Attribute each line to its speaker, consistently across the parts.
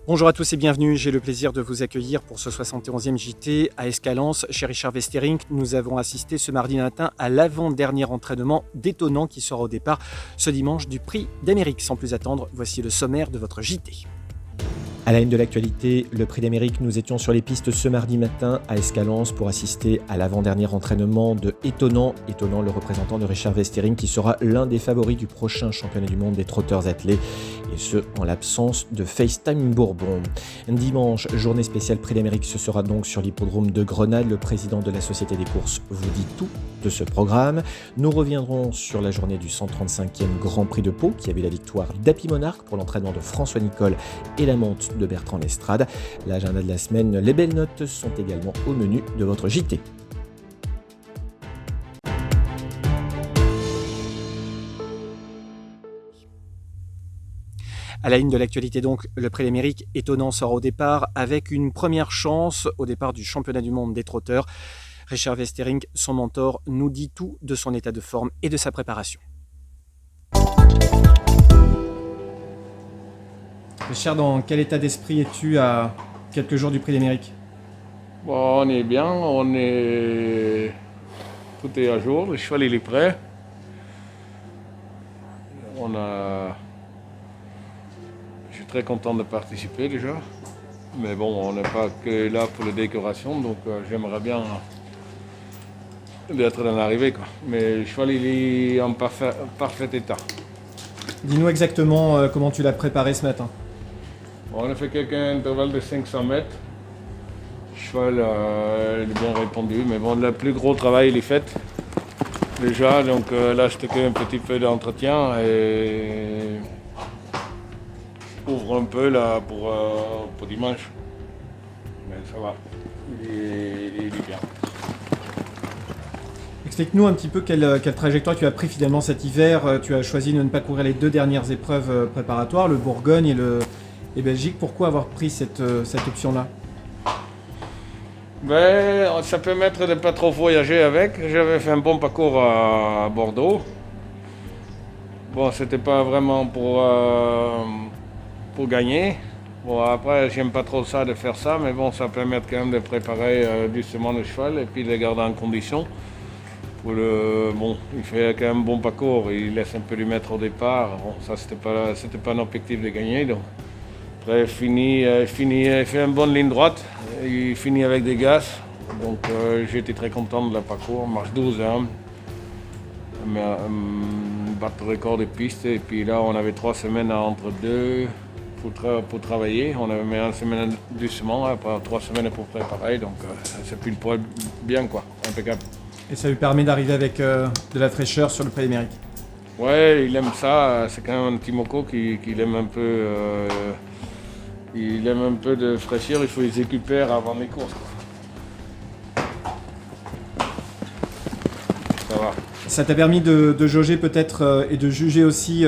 Speaker 1: Bonjour à tous et bienvenue, j'ai le plaisir de vous accueillir pour ce 71e JT à Escalens chez Richard Westerink. Nous avons assisté ce mardi matin à l'avant-dernier entraînement d'étonnant qui sera au départ ce dimanche du Prix d'Amérique. Sans plus attendre, voici le sommaire de votre JT. À la une de l'actualité, le Prix d'Amérique, nous étions sur les pistes ce mardi matin à Escalens pour assister à l'avant-dernier entraînement de Étonnant, le représentant de Richard Westerink qui sera l'un des favoris du prochain championnat du monde des trotteurs attelés, et ce en l'absence de FaceTime Bourbon. Dimanche, journée spéciale Prix d'Amérique, ce sera donc sur l'hippodrome de Grenade. Le président de la Société des courses vous dit tout de ce programme. Nous reviendrons sur la journée du 135e Grand Prix de Pau qui a vu la victoire d'Happy Monarch pour l'entraînement de François Nicole et la monte de Bertrand Lestrade. L'agenda de la semaine, les belles notes sont également au menu de votre JT. À la une de l'actualité donc, le Prix d'Amérique étonnant sort au départ avec une première chance au départ du championnat du monde des trotteurs. Richard Westerink, son mentor, nous dit tout de son état de forme et de sa préparation. Richard, dans quel état d'esprit es-tu à quelques jours du Prix d'Amérique ?
Speaker 2: Bon, on est bien, tout est à jour, le cheval il est prêt. Je suis très content de participer déjà, mais bon, on n'est pas que là pour la décoration, donc j'aimerais bien d'être dans l'arrivée, quoi. Mais le cheval il est en parfait état.
Speaker 1: Dis-nous exactement comment tu l'as préparé ce matin.
Speaker 2: Bon, on a fait quelques intervalles de 500 mètres. Le cheval il a bien répondu, mais bon, le plus gros travail il est fait déjà, donc là je te un petit peu d'entretien et ouvre un peu là pour dimanche. Mais ça va, il est bien.
Speaker 1: Explique-nous un petit peu quelle trajectoire tu as pris finalement cet hiver. Tu as choisi de ne pas courir les deux dernières épreuves préparatoires, le Bourgogne et Belgique. Pourquoi avoir pris cette option-là ?
Speaker 2: Ben, ça permet de ne pas trop voyager avec. J'avais fait un bon parcours à Bordeaux. Bon, c'était pas vraiment pour gagner. Bon, après, j'aime pas trop ça de faire ça, mais bon, ça permet quand même de préparer doucement le cheval et puis de le garder en condition. Bon, il fait quand même un bon parcours, il laisse un peu lui mettre au départ. Bon, ça, c'était pas un objectif de gagner. Donc. Après, il fait une bonne ligne droite, il finit avec des gaz. Donc, j'ai été très content de le parcours. Marche 12, battre le record de piste. Et puis là, on avait 3 semaines entre deux pour travailler. On avait mis une semaine doucement, après 3 semaines pour préparer. Donc, c'est plus le poil bien, quoi, impeccable.
Speaker 1: Et ça lui permet d'arriver avec de la fraîcheur sur le Prix d'Amérique.
Speaker 2: Ouais, il aime ça. C'est quand même un petit moco qui aime un peu. Il aime un peu de fraîcheur. Il faut les récupérer avant les courses. Ça va.
Speaker 1: Ça t'a permis de jauger peut-être et de juger aussi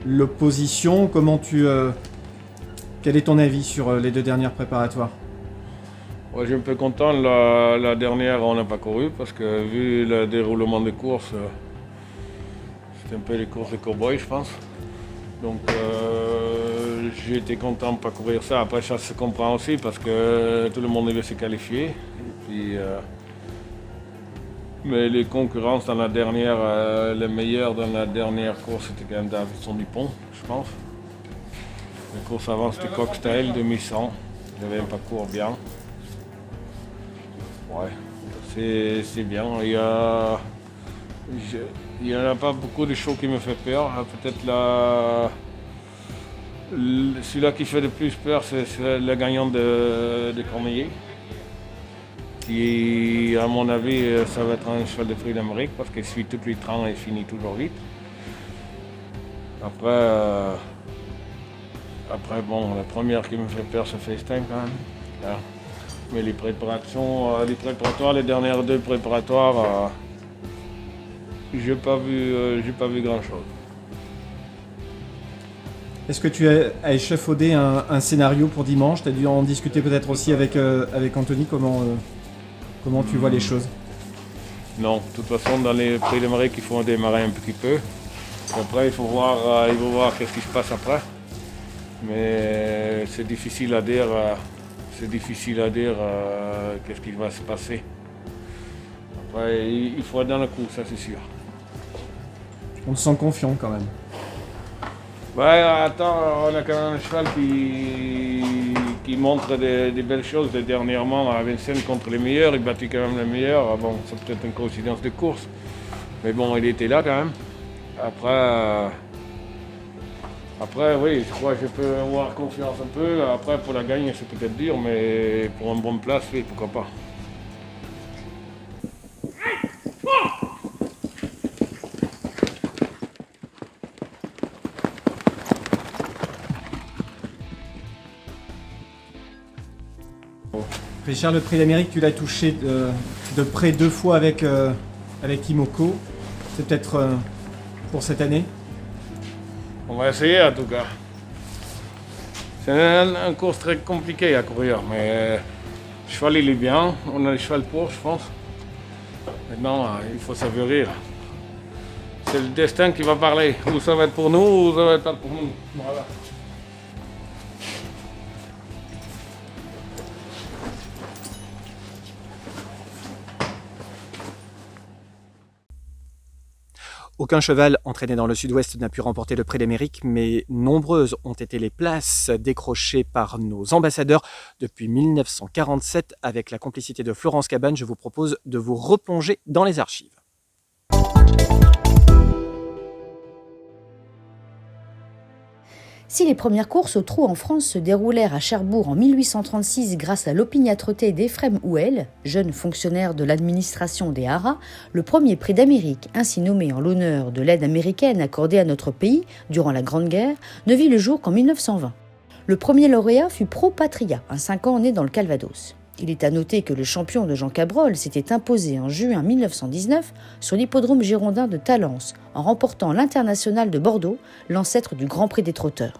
Speaker 1: l'opposition. Quel est ton avis sur les deux dernières préparatoires ?
Speaker 2: Ouais, je suis un peu content. La dernière, on n'a pas couru parce que vu le déroulement des courses, c'était un peu les courses de cow-boy, je pense. Donc j'ai été content de ne pas courir ça. Après, ça se comprend aussi parce que tout le monde veut se qualifier. Et puis, mais les concurrences dans la dernière, les meilleurs dans la dernière course, c'était quand même Davidson Dupont, je pense. La course avant, c'était Cocktail 2100. Il y avait un parcours bien. Ouais, c'est bien. Il n'y en a pas beaucoup de choses qui me font peur. Peut-être celui-là qui fait le plus peur, c'est le gagnant de Cormeilles. Qui, à mon avis, ça va être un cheval de Prix d'Amérique parce qu'il suit tous les trains et finit toujours vite. Après, bon, la première qui me fait peur, c'est FaceTime quand même. Là. Mais les préparatoires, les dernières 2 préparatoires, j'ai pas vu grand-chose.
Speaker 1: Est-ce que tu as échafaudé un scénario pour dimanche ? Tu as dû en discuter peut-être aussi avec Anthony, comment tu vois les choses ?
Speaker 2: Non, de toute façon, dans les Prix d'Amérique, il faut démarrer un petit peu. Après, il faut voir qu'est-ce qui se passe après. Mais c'est difficile à dire, qu'est-ce qui va se passer. Après, il faut être dans le coup, ça c'est sûr.
Speaker 1: On se sent confiant quand même.
Speaker 2: Ouais, attends, on a quand même un cheval qui montre des belles choses. Dernièrement, à Vincennes contre les meilleurs, il battait quand même les meilleurs. Bon, c'est peut-être une coïncidence de course. Mais bon, il était là quand même. Après, oui, je crois que je peux avoir confiance un peu. Après, pour la gagner, c'est peut-être dur, mais pour une bonne place, oui, pourquoi pas.
Speaker 1: Richard, le prix d'Amérique, tu l'as touché de près 2 fois avec Imoko. C'est peut-être pour cette année?
Speaker 2: On va essayer en tout cas. C'est un course très compliqué à courir, mais le cheval il est bien. On a le cheval pour, je pense. Maintenant, il faut savourer. C'est le destin qui va parler. Ou ça va être pour nous, ou ça va être pas pour nous. Voilà.
Speaker 1: Aucun cheval entraîné dans le sud-ouest n'a pu remporter le prix d'Amérique, mais nombreuses ont été les places décrochées par nos ambassadeurs depuis 1947. Avec la complicité de Florence Cabane, je vous propose de vous replonger dans les archives.
Speaker 3: Si les premières courses au trot en France se déroulèrent à Cherbourg en 1836 grâce à l'opiniâtreté d'Ephrem Houel, jeune fonctionnaire de l'administration des Haras, le premier prix d'Amérique, ainsi nommé en l'honneur de l'aide américaine accordée à notre pays durant la Grande Guerre, ne vit le jour qu'en 1920. Le premier lauréat fut Pro Patria, un 5 ans né dans le Calvados. Il est à noter que le champion de Jean Cabrol s'était imposé en juin 1919 sur l'hippodrome girondin de Talence, en remportant l'International de Bordeaux, l'ancêtre du Grand Prix des trotteurs.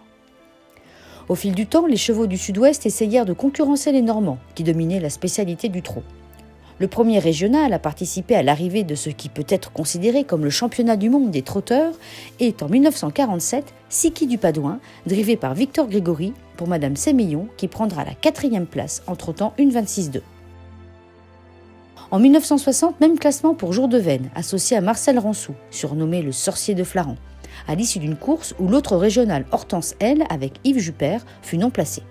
Speaker 3: Au fil du temps, les chevaux du Sud-Ouest essayèrent de concurrencer les Normands, qui dominaient la spécialité du trot. Le premier régional à participer à l'arrivée de ce qui peut être considéré comme le championnat du monde des trotteurs est en 1947 Siki du Padoin, drivé par Victor Grégory pour Madame Sémeillon, qui prendra la 4e place en trottant une 26-2. En 1960, même classement pour Jour de Veine, associé à Marcel Ransou, surnommé le sorcier de Flaran, à l'issue d'une course où l'autre régional Hortense L, avec Yves Juppert, fut non placé.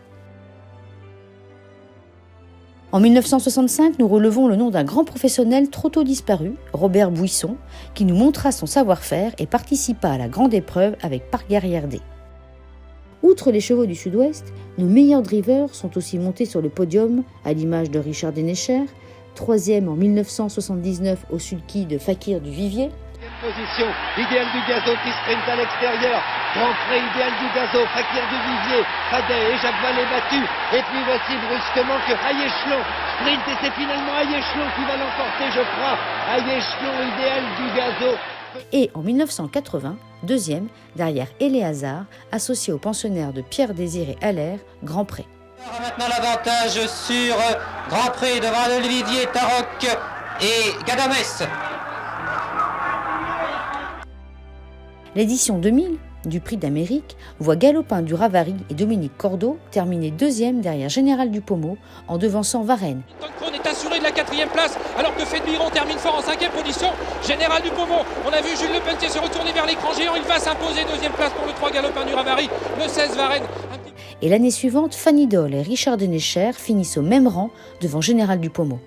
Speaker 3: En 1965, nous relevons le nom d'un grand professionnel trop tôt disparu, Robert Bouisson, qui nous montra son savoir-faire et participa à la grande épreuve avec Parc Guerrière D. Outre les chevaux du Sud-Ouest, nos meilleurs drivers sont aussi montés sur le podium, à l'image de Richard Dénéchère, 3e en 1979 au sulky de Fakir du Vivier.
Speaker 4: Position, Idéal du Gazo qui sprint à l'extérieur, Grand Prix Idéal du Gazo, Fakir du Vivier, Fadet et Jacques Vallée battu, et puis voici brusquement que Ayéchelon sprint et c'est finalement Ayéchelon qui va l'emporter je crois, Ayéchelon Idéal du Gazo.
Speaker 3: Et en 1980, 2e, derrière Éléazar, associé au pensionnaire de Pierre-Désiré Allaire, Grand Prix.
Speaker 5: Maintenant l'avantage sur Grand Prix devant Olivier Taroc et Gadamès.
Speaker 3: L'édition 2000 du Prix d'Amérique voit Galopin du Ravary et Dominique Cordeau terminer 2e derrière Général du Pommeau en devançant Varenne.
Speaker 6: Tonkrone est assuré de la 4e place alors que Fedbiron termine fort en 5e position. Général du Pommeau, on a vu Jules Lepelletier se retourner vers l'écran géant, il va s'imposer 2e place pour le 3 Galopin du Ravary, le 16 Varenne.
Speaker 3: Et l'année suivante, Fanny Doll et Richard Dénéchère finissent au même rang devant Général du Pommeau.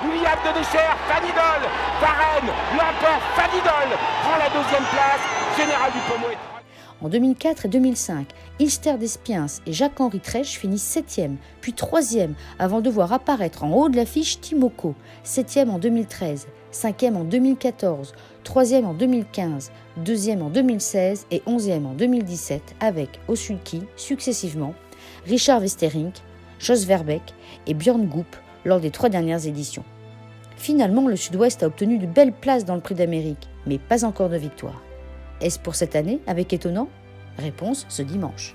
Speaker 7: William Dénéchère, Fanny Doll, Varenne, l'emporte, Fanny Doll prend la 2e place, Général du Pommeau.
Speaker 3: En 2004 et 2005, Ilster Despiens et Jacques-Henri Trèche finissent 7e, puis 3e, avant de voir apparaître en haut de l'affiche Timoko, 7e en 2013, 5e en 2014, 3e en 2015, 2e en 2016 et 11e en 2017, avec au sulky, successivement, Richard Westerink, Jos Verbeek et Björn Goop lors des 3 dernières éditions. Finalement, le Sud-Ouest a obtenu de belles places dans le Prix d'Amérique, mais pas encore de victoire. Est-ce pour cette année, avec Étonnant? Réponse ce dimanche.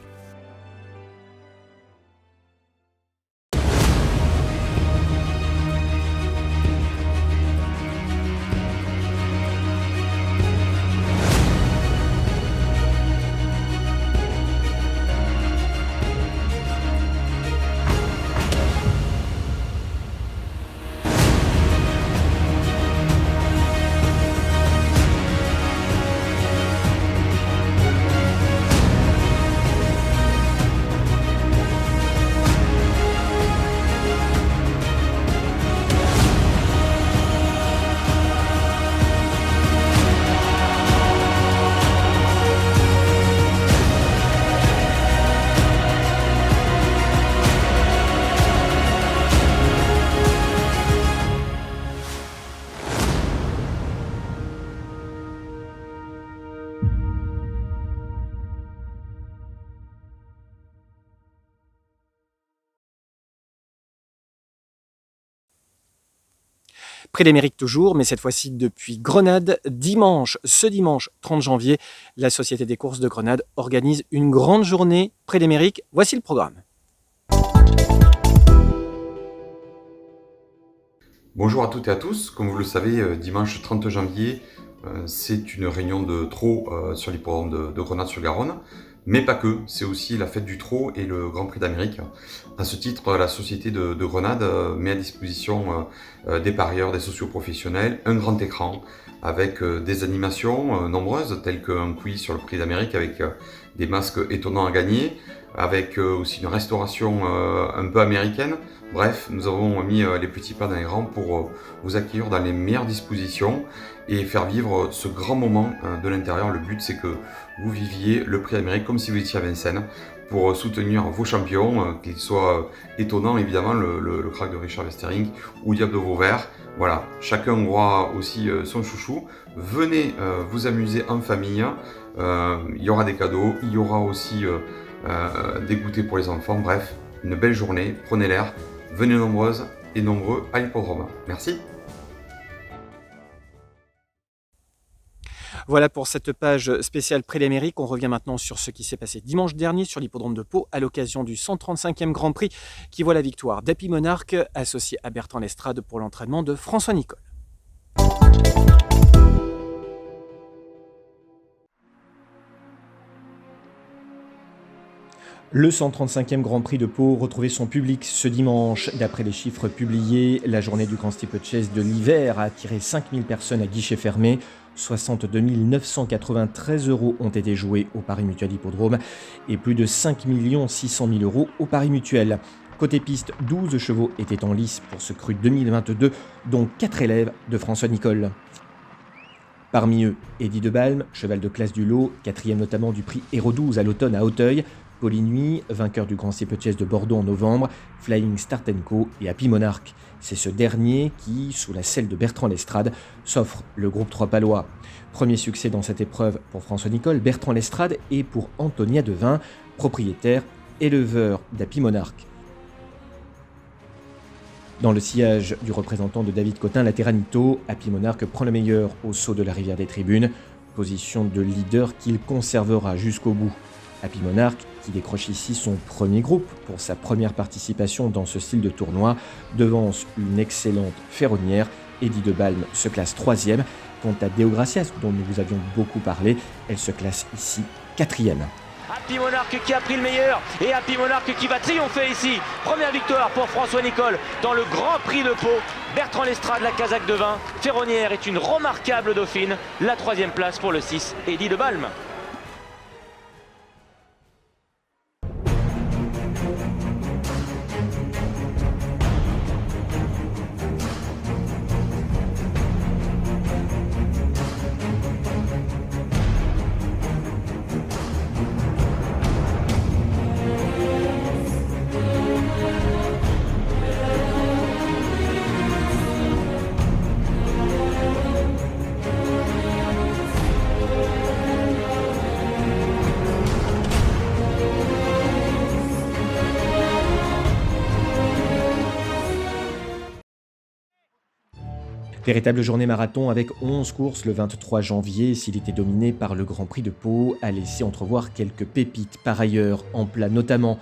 Speaker 1: Prix d'Amérique toujours, mais cette fois-ci depuis Grenade. Ce dimanche 30 janvier, la Société des courses de Grenade organise une grande journée Prix d'Amérique. Voici le programme.
Speaker 8: Bonjour à toutes et à tous. Comme vous le savez, dimanche 30 janvier, c'est une réunion de trot sur l'hippodrome de Grenade-sur-Garonne. Mais pas que, c'est aussi la fête du trot et le Grand Prix d'Amérique. À ce titre, la Société de Grenade met à disposition des parieurs, des socioprofessionnels, un grand écran avec des animations nombreuses, telles qu'un quiz sur le Prix d'Amérique avec des masques étonnants à gagner, avec aussi une restauration un peu américaine. Bref, nous avons mis les petits pas dans les rangs pour vous accueillir dans les meilleures dispositions et faire vivre ce grand moment de l'intérieur. Le but, c'est que vous viviez le Prix d'Amérique comme si vous étiez à Vincennes pour soutenir vos champions, qu'ils soient étonnants, évidemment, le crack de Richard Westering ou Diable de Vauvert. Voilà, chacun aura aussi son chouchou. Venez vous amuser en famille, il y aura des cadeaux, il y aura aussi des goûters pour les enfants. Bref, une belle journée, prenez l'air, venez nombreuses et nombreux à l'hippodrome. Merci.
Speaker 1: Voilà pour cette page spéciale Prix d'Amérique. On revient maintenant sur ce qui s'est passé dimanche dernier sur l'hippodrome de Pau à l'occasion du 135e Grand Prix qui voit la victoire d'Happy Monarch associé à Bertrand Lestrade pour l'entraînement de François Nicole. Le 135e Grand Prix de Pau retrouvait son public ce dimanche. D'après les chiffres publiés, la journée du Grand Steeplechase de l'hiver a attiré 5000 personnes à guichet fermé. 62 993 € ont été joués au Paris Mutuel Hippodrome et plus de 5 600 000 € au Paris Mutuel. Côté piste, 12 chevaux étaient en lice pour ce cru 2022, dont 4 élèves de François Nicole. Parmi eux, Eddie de Balme, cheval de classe du lot, 4e notamment du prix Héro 12 à l'automne à Auteuil, Paulinuit, vainqueur du Grand Steeplechase de Bordeaux en novembre, Flying Start & Co et Happy Monarch. C'est ce dernier qui, sous la selle de Bertrand Lestrade, s'offre le groupe 3 palois. Premier succès dans cette épreuve pour François Nicole, Bertrand Lestrade et pour Antonia Devin, propriétaire, éleveur d'Happy Monarch. Dans le sillage du représentant de David Cotin, la Terranito, Happy Monarch prend le meilleur au saut de la rivière des Tribunes, position de leader qu'il conservera jusqu'au bout. Happy Monarch, qui décroche ici son premier groupe pour sa première participation dans ce style de tournoi, devance une excellente ferronnière. Eddie de Balme se classe 3e. Quant à Deo Gracias, dont nous vous avions beaucoup parlé, elle se classe ici 4e.
Speaker 7: Happy Monarch qui a pris le meilleur et Happy Monarch qui va triompher ici. Première victoire pour François Nicole dans le Grand Prix de Pau. Bertrand Lestrade, la casaque de vin. Ferronnière est une remarquable dauphine. La 3e place pour le 6, Eddie de Balme.
Speaker 1: Véritable journée marathon avec 11 courses le 23 janvier, s'il était dominé par le Grand Prix de Pau, a laissé entrevoir quelques pépites. Par ailleurs, en plat notamment,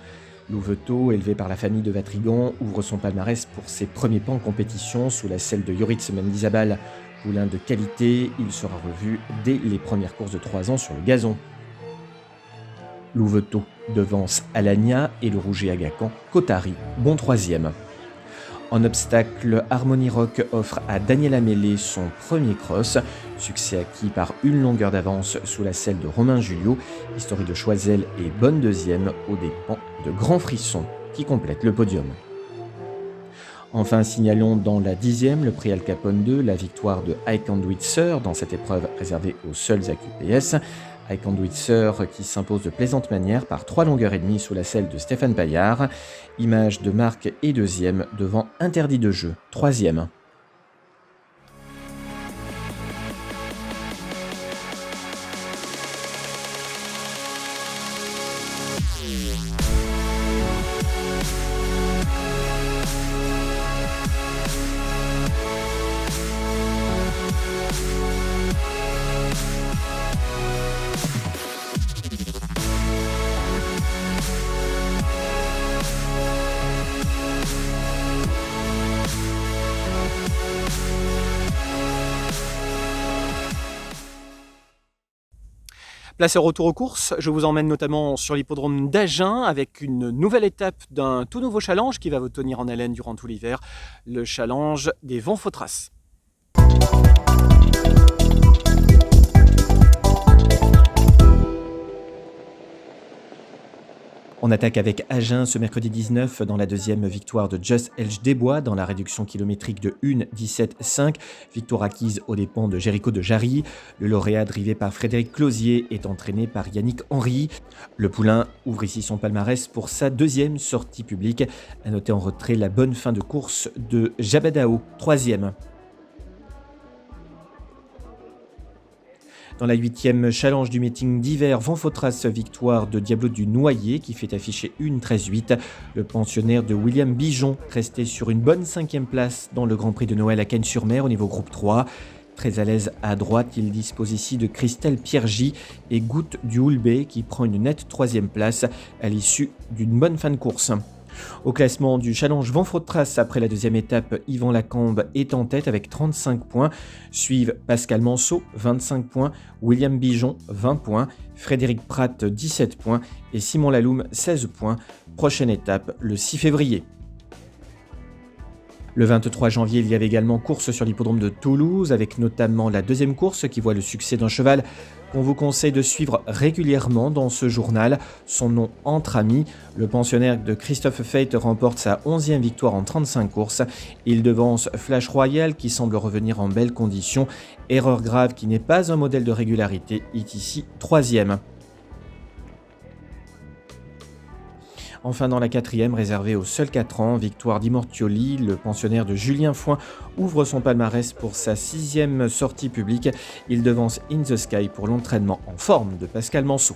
Speaker 1: Louveteau, élevé par la famille de Vatrigan, ouvre son palmarès pour ses premiers pas en compétition sous la selle de Yoritz Mendizabal. Poulain de qualité, il sera revu dès les premières courses de 3 ans sur le gazon. Louveteau devance Alagna et le Rouget Agacan, Cotari, bon 3e. En obstacle, Harmony Rock offre à Daniel Amélé son premier cross, succès acquis par une longueur d'avance sous la selle de Romain Julio. Historie de Choiseul est bonne 2e aux dépens de Grand Frisson qui complète le podium. Enfin, signalons dans la 10e, le prix Al Capone 2, la victoire de I Can Do It Sir dans cette épreuve réservée aux seuls AQPS. I Can Do It Sir qui s'impose de plaisante manière par 3 longueurs et demie sous la selle de Stéphane Paillard. Image de marque est 2e devant Interdit de jeu, 3e. Place au retour aux courses, je vous emmène notamment sur l'hippodrome d'Agen avec une nouvelle étape d'un tout nouveau challenge qui va vous tenir en haleine durant tout l'hiver, le challenge des Vents Fautras. On attaque avec Agen ce mercredi 19 dans la deuxième victoire de Just Elge Desbois dans la réduction kilométrique de 1,17,5. Victoire acquise aux dépens de Jéricho de Jarry. Le lauréat drivé par Frédéric Closier est entraîné par Yannick Henry. Le poulain ouvre ici son palmarès pour sa deuxième sortie publique. À noter en retrait la bonne fin de course de Jabadao, troisième. Dans la 8e challenge du meeting d'hiver, Vents Fautras, victoire de Diablo du Noyer qui fait afficher 1,13,8. Le pensionnaire de William Bijon restait sur une bonne 5e place dans le Grand Prix de Noël à Cagnes-sur-Mer au niveau groupe 3. Très à l'aise à droite, il dispose ici de Christelle Piergy et Goutte du Houlbé qui prend une nette 3e place à l'issue d'une bonne fin de course. Au classement du challenge Vents Fautras, après la deuxième étape, Yvan Lacambe est en tête avec 35 points. Suivent Pascal Manceau, 25 points, William Bijon, 20 points, Frédéric Pratt, 17 points et Simon Laloum, 16 points. Prochaine étape, le 6 février. Le 23 janvier, il y avait également course sur l'hippodrome de Toulouse, avec notamment la deuxième course qui voit le succès d'un cheval qu'on vous conseille de suivre régulièrement dans ce journal. Son nom Entre Amis. Le pensionnaire de Christophe Fate remporte sa 11e victoire en 35 courses. Il devance Flash Royal qui semble revenir en belles conditions. Erreur grave qui n'est pas un modèle de régularité est ici 3e. Enfin, dans la 4e, réservée aux seuls 4 ans, victoire d'Immortioli, le pensionnaire de Julien Foin ouvre son palmarès pour sa 6e sortie publique. Il devance In the Sky pour l'entraînement en forme de Pascal Manceau.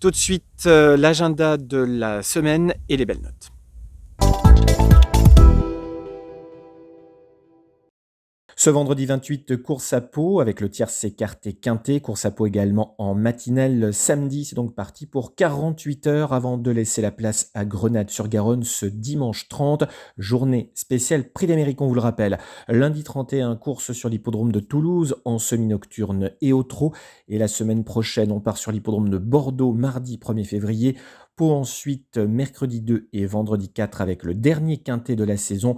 Speaker 1: Tout de suite, l'agenda de la semaine et les belles notes. Ce vendredi 28, course à Pau avec le tiercé écarté quintet. Course à Pau également en matinale samedi. C'est donc parti pour 48 heures avant de laisser la place à Grenade-sur-Garonne ce dimanche 30. Journée spéciale Prix d'Amérique, on vous le rappelle. Lundi 31, course sur l'hippodrome de Toulouse en semi-nocturne et au trot. Et la semaine prochaine, on part sur l'hippodrome de Bordeaux mardi 1er février. Pau ensuite mercredi 2 et vendredi 4 avec le dernier quintet de la saison.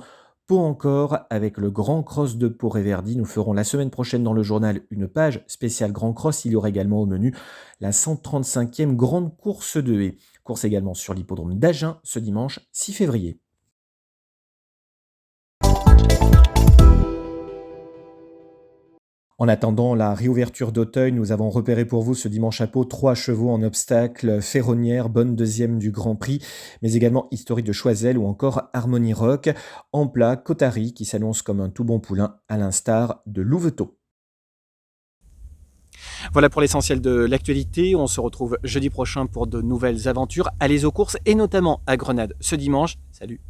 Speaker 1: Pau encore avec le Grand Cross de Pau-Réverdy. Nous ferons la semaine prochaine dans le journal une page spéciale Grand Cross. Il y aura également au menu la 135e grande course de haies. Course également sur l'hippodrome d'Agen ce dimanche 6 février. En attendant la réouverture d'Auteuil, nous avons repéré pour vous ce dimanche à Pau 3 chevaux en obstacle, Ferronnière, bonne deuxième du Grand Prix, mais également Historique de Choiseul ou encore Harmonie Rock. En plat, Cotari qui s'annonce comme un tout bon poulain à l'instar de Louveteau. Voilà pour l'essentiel de l'actualité. On se retrouve jeudi prochain pour de nouvelles aventures. Allez aux courses et notamment à Grenade ce dimanche. Salut!